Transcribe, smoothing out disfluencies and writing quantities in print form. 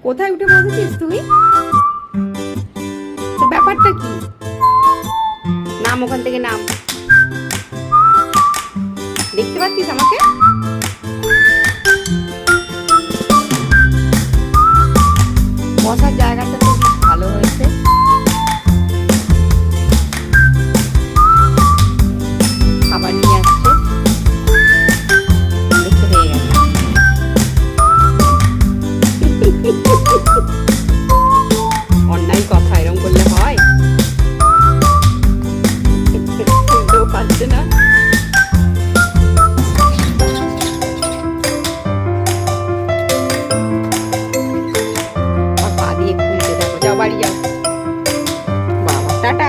কোথায় উঠে বসেছিস তুই? তো ব্যাপারটা কি? নাম ওখান থেকে নাম। দেখতে পাচ্ছিস আমাকে? বসার জায়গাটা তো বেশ ভালো হয়েছে। খাবার নিয়ে আসছে, দেখতে পেয়ে গেছে। অন্যায় কথা, এরকম করলে হয়? শুনতেও পাচ্ছে না। পা দিয়ে খুলতে দেখো। যাও বাড়ি যাও। বাবা টাটা।